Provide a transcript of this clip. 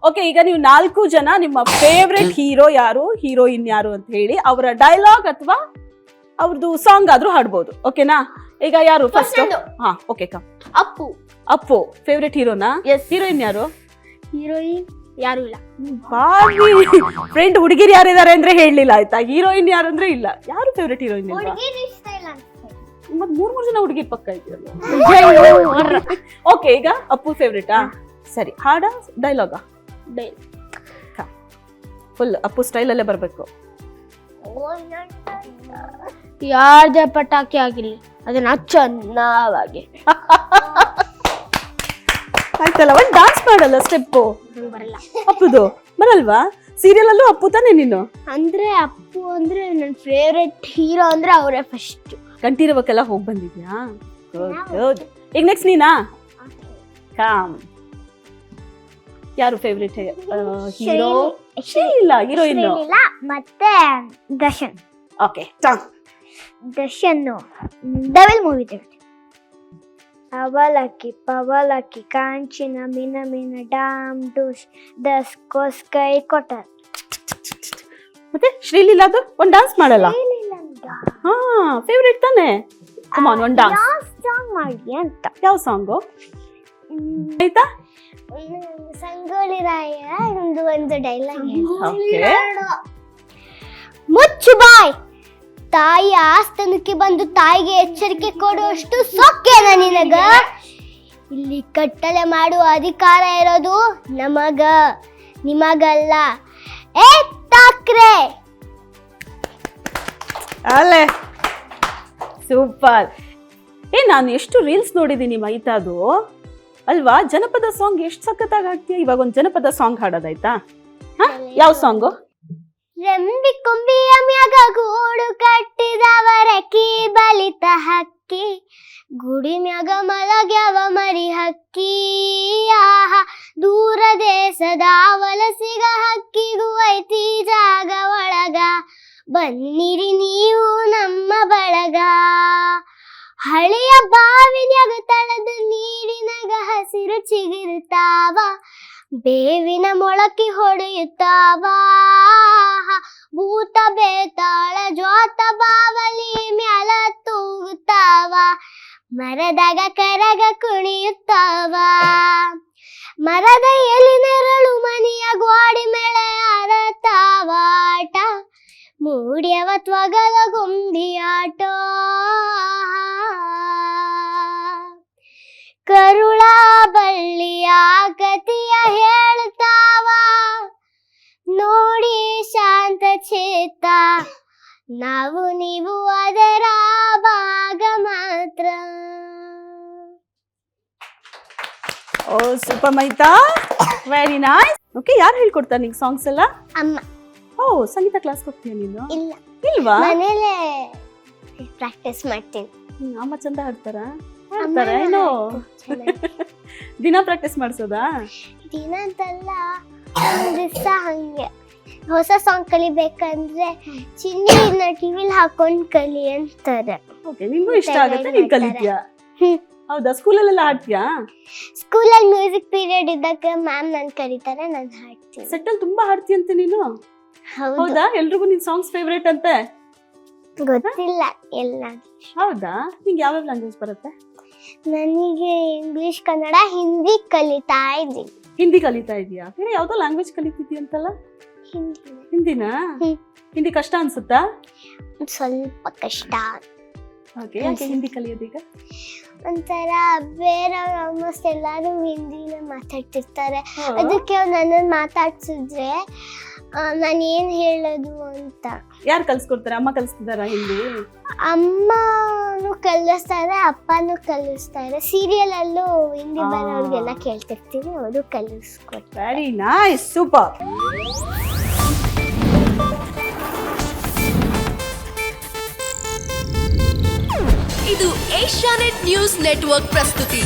Okay, ಈಗ ನೀವು 4 ಜನ ನಿಮ್ಮ ಫೇವ್ರೆಟ್ ಹೀರೋ ಯಾರು, ಹೀರೋಯಿನ್ ಯಾರು ಅಂತ ಹೇಳಿ ಅವರ ಡೈಲಾಗ್ ಅಥವಾ ಅವ್ರದ್ದು ಸಾಂಗ್ ಆದ್ರೂ ಹಾಡ್ಬೋದು. ಓಕೆನಾ? ಈಗ ಯಾರು ಫಸ್ಟ್? ಹಾ, ಓಕೆ. ಅಪ್ಪು. ಅಪ್ಪು ಫೇವ್ರೆಟ್ ಹೀರೋನಾ? Yes. ಹೀರೋಯಿನ್ ಯಾರು? ಹೀರೋಯಿನ್ ಯಾರು ಇಲ್ಲ. ಫ್ರೆಂಡ್ ಹುಡುಗಿರು ಯಾರಿದ್ದಾರೆ ಅಂದ್ರೆ ಹೇಳಲಿಲ್ಲ ಆಯ್ತಾ? ಹೀರೋಯಿನ್ ಯಾರು ಅಂದ್ರೆ ಇಲ್ಲ. ಯಾರು ಫೇವ್ರೆಟ್ ಹೀರೋಯಿನ್ ಇಲ್ವಾ? ಮತ್ 3 ಜನ ಹುಡುಗಿರ್ ಪಕ್ಕ ಇದೆಯಲ್ಲ. ಓಕೆ, ಈಗ ಅಪ್ಪು ಫೇವ್ರೇಟಾ? ಸರಿ, ಹಾಡ ಡೈಲಾಗಾ? ಫುಲ್ ಅಪ್ಪು ಸ್ಟೈಲ್ ಅಲ್ಲೇ ಬರ್ಬೇಕು. ಯಾರ್ದೇ ಪಟಾಕಿ ಆಗಿರ್ಲಿ ಅದನ್ನ ಚೆನ್ನಾಗಿ ಆಯ್ತಲ್ಲ, ಒಂದ್ ಡಾನ್ಸ್ ಮಾಡಲ್ಲ ಸ್ಟೆಪ್ಪು ಬರಲ್ಲ. ಅಪ್ಪುದು ಬರಲ್ವಾ? ಸೀರಿಯಲ್ ಅಲ್ಲೂ ಅಪ್ಪು ತಾನೆ ನೀನು? ಅಂದ್ರೆ ಅಪ್ಪು ಅಂದ್ರೆ ನನ್ನ ಫೇವ್ರೆಟ್ ಹೀರೋ ಅಂದ್ರೆ ಅವರೇ ಫಸ್ಟ್. ಕಂಠೀರವಕ್ಕೆಲ್ಲ ಹೋಗಿ ಬಂದಿದ್ಯಾ? ಗುಡ್. ಈಗ ನೆಕ್ಸ್ಟ್ ನೀನಾ? ಕಾಮ್. ಯಾರು ಫೇವ್ರೆಟ್ ಹೀರೋ? ಇಲ್ಲ, ಹೀರೋಯಿನ್ ಮತ್ತೆ Darshan. Okay, Darshan devil movie ತೆಗ್ದು ಅವಲಕ್ಕಿ ಪವಲಕ್ಕಿ ಕಾಂಚಿನ ಮಿನ ಮಿನ ಡಾಮ್ ಡೂಶ್ ದಸ್ಕೋ ಸ್ಕೈ ಕೊಟ್ಟರ್. ಮತ್ತೆ ಶ್ರೀಲೀಲಾದು ಒಂದ್ ಡಾನ್ಸ್ ಮಾಡಲ್ಲ? ಹಾ, ಫೇವ್ರೆಟ್ ತಾನೆ. ಕಮ್ ಆನ್, ಒಂದ್ ಡಾನ್ಸ್ ಸಾಂಗ್ ಮಾಡಿ ಅಂತ. ಯಾವ ಸಾಂಗು ಆಯ್ತಾ? ಸಂಗೊಳ್ಳಿ ರಾಯ ಒಂದು ಡೈಲಾಗ್. ಓಕೆ. ಮುಚ್ಚು ಬಾಯ್, ತಾಯಿ ಆಸ್ಥಾನಕ್ಕೆ ಬಂದು ತಾಯಿಗೆ ಎಚ್ಚರಿಕೆ ಕೊಡುವಷ್ಟು ಸೊಕ್ಕೇನ ನಿನಗ? ಇಲ್ಲಿ ಕಟ್ಟಲೆ ಮಾಡುವ ಅಧಿಕಾರ ಇರೋದು ನಮಗ, ನಿಮಗಲ್ಲ. ಏ ತಾಕ್ರೆ. ಅಲ್ಲೇ ಸೂಪರ್. ನಾನು ಎಷ್ಟು ರೀಲ್ಸ್ ನೋಡಿದೀನಿ ಮೈತಾದು ಅಲ್ವಾ? ಜನಪದ ಸಾಂಗ್ ಎಷ್ಟು ಸಖತ್ತಾಗಿ ಹಾಡ್ತೀಯ. ಇವಾಗ ಒಂದು ಜನಪದ ಸಾಂಗ್ ಹಾಡೋದಾಯ್ತಾ? ಯಾವ ಸಾಂಗು? ರೆಂಬಿ ಕೊಂಬಿಯ ಮ್ಯಾಗ ಗೂಡು ಕಟ್ಟಿದವರಕ್ಕಿ ಬಲಿತ ಹಕ್ಕಿ, ಗುಡಿ ಮ್ಯಾಗ ಮಲಗ್ಯಾವ ಮರಿ ಹಕ್ಕಿ. ಆಹಾ, ದೂರ ದೇಶದ ವಲಸಿಗ ಹಕ್ಕಿಗೂ ಐತಿ ಜಾಗ ಒಳಗ, ಬನ್ನಿರಿ ನೀವು ನಮ್ಮ ಬಳಗ. ಹಳೆಯ ಬಾವಿನ್ಯಾಗ ತಳದ ನೀರಿನಾಗ ಹಸಿರು ಚಿಗಿರುತ್ತಾವ, ಬೇವಿನ ಮೊಳಕೆ ಹೊಡೆಯುತ್ತಾವ. ಭೂತ ಬೇತಾಳ ಜ್ವಾತ ಬಾವಲಿ ಮ್ಯಾಲ ತೂಗುತ್ತಾವ, ಮರದಾಗ ಕರಗ ಕುಣಿಯುತ್ತಾವ. ಮರದ ಎಲಿನೆರಳು ಮನೆಯ ಗೋಡಿ ಮೇಳೆ ಆಡತಾವಾಟ, ಮೂಡ್ಯವ ತ್ವಗಲ ಗುಂಡಿಯಾಟ. ಕರುಳ ಬಳ್ಳಿಯ ಕತಿಯ ಹೇಳ್ತಾವ, ನೋಡಿ ಶಾಂತ ಚೇತ, ನಾವು ನೀವು ಅದರ ಭಾಗ ಮಾತ್ರ. ಓ ಸೂಪರ್ ಮೈತಾ, ವೆರಿ ನೈಸ್. ಓಕೆ, ಯಾರು ಹೇಳ್ಕೊಡ್ತಾರೆ ನಿಂಗೆ ಸಾಂಗ್ಸ್ ಎಲ್ಲ? ಅಮ್ಮ. ಓ, ಸಂಗೀತ ಕ್ಲಾಸ್ ಹೋಗ್ತೀಯ ನೀನು? ಇಲ್ಲ, ಇಲ್ವಾ? ಮನೇಲೆ ಪ್ರಾಕ್ಟೀಸ್ ಮಾಡ್ತೀನಿ. ಅಮ್ಮ ಚಂದ ಹಾಡ್ತಾರ? ಹಾಡ್ತಾರ ಏನು? ದಿನ ಪ್ರಾಕ್ಟೀಸ್ ಮಾಡಿಸೋದಾ? ದಿನ ಅಂತಲ್ಲ, ಒಂದ್ ದಿವಸ ಹಂಗೆ ಹೊಸ ಸಾಂಗ್ ಕಲಿಬೇಕಂದ್ರೆ ಚಿನ್ನಿನ ಟಿವಿಲ್ ಹಾಕೊಂಡ್ ಕಲಿ ಅಂತಾರೆ. ಓಕೆ, ನಿಂಗೂ ಇಷ್ಟ ಆಗುತ್ತೆ, ನೀನ್ ಕಲಿತೀಯಾ? ಹೌದಾ? ಸ್ಕೂಲಲ್ಲೆಲ್ಲ ಹಾಡ್ತೀಯಾ? ಸ್ಕೂಲಲ್ಲಿ ಮ್ಯೂಸಿಕ್ ಪೀರಿಯಡ್ ಇದ್ದಾಗ ಮ್ಯಾಮ್ ನನ್ ಕರೀತಾರೆ, ನಾನು ಹಾಡ್ತೀನಿ. ಸೆಟ್ಟಲ್ ತುಂಬಾ ಹಾಡ್ತೀಯಂತೆ ನೀನು? ಹೌದಾ? ಎಲ್ರಿಗೂ ನಿನ್ ಸಾಂಗ್ಸ್ ಫೇವ್ರೇಟ್ ಅಂತೆ? ಗೊತ್ತಿಲ್ಲ ಎಲ್ಲ. ಹೌದಾ? ನಿಂಗೆ ಯಾವ ಲ್ಯಾಂಗ್ವೇಜ್ ಬರುತ್ತೆ? ನನಗೆ ಇಂಗ್ಲಿಷ್, ಕನ್ನಡ, ಹಿಂದಿ ಕಲಿತಾ ಇದ್ದೀನಿ. ಹಿಂದಿ ಕಲಿತಾ ಇದೀಯಾ? ಬೇರೆ ಯಾವ್ದೋ ಲ್ಯಾಂಗ್ವೇಜ್ ಕಲಿತಿದ್ಯಂತಲ್ಲ? ಹಿಂದಿನಾ? ಹಿಂದಿ ಕಷ್ಟ ಅನ್ಸುತ್ತಾ? ಸ್ವಲ್ಪ ಕಷ್ಟ. ಓಕೆ, ಯಾಕೆ ಹಿಂದಿ ಕಲಿಯೋದೀಗ? ಒಂಥರ ಬೇರೆ ಆಲ್ಮೋಸ್ಟ್ ಎಲ್ಲರೂ ಹಿಂದಿನ ಮಾತಾಡ್ತಿರ್ತಾರೆ, ಅದಕ್ಕೆ ನನ್ನನ್ನು ಮಾತಾಡ್ಸಿದ್ರೆ ನಾನು ಏನ್ ಹೇಳೋದು ಅಂತ. ಯಾರು ಕಲ್ಸ್ಕೊಡ್ತಾರೆ? ಅಮ್ಮ ಕಲಿಸ್ತಿದಾರ ಹಿಂದಿ? ಅಮ್ಮನೂ ಕಲಿಸ್ತಾರೆ, ಅಪ್ಪನೂ ಕಲಿಸ್ತಾರೆ. ಸೀರಿಯಲ್ ಅಲ್ಲೂ ಹಿಂದಿ ಬರೋರಿಗೆಲ್ಲ ಕೇಳ್ತಿರ್ತೀನಿ, ಅವರು ಕಲಿಸ್ಕೊಡ್ತಾರೆ. Very nice, super. ಇದು ಏಷ್ಯಾನೆಟ್ ನ್ಯೂಸ್ ನೆಟ್ವರ್ಕ್ ಪ್ರಸ್ತುತಿ.